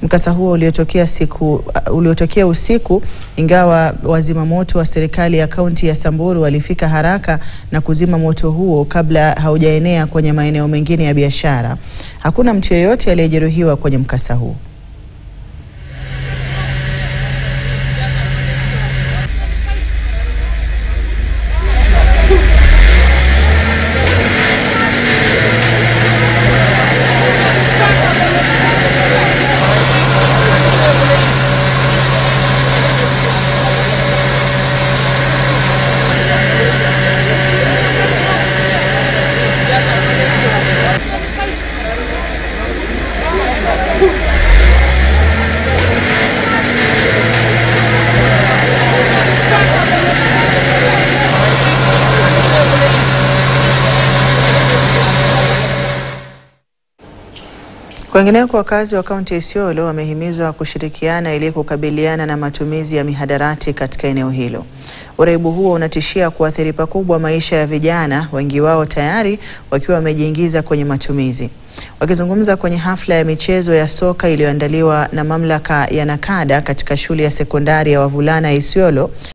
Mkasa huo uliotokea usiku, ingawa wazima moto wa serikali ya kaunti ya Samburu walifika haraka na kuzima moto huo kabla haujaenea kwenye maeneo mengine ya biashara. Hakuna mtu yeyote aliyejeruhiwa kwenye mkasa huo. Kwengineko, wakazi wa kaunti ya Isiolo wamehimizwa kushirikiana ili kukabiliana na matumizi ya mihadarati katika eneo hilo. Uraibu huo unatishia kuathiri pakubwa maisha ya vijana, wengi wao tayari wakiwa wamejiingiza kwenye matumizi. Wakizungumza kwenye hafla ya michezo ya soka iliyoandaliwa na mamlaka ya Nakada katika shule ya sekondari ya wavulana ya Isiolo,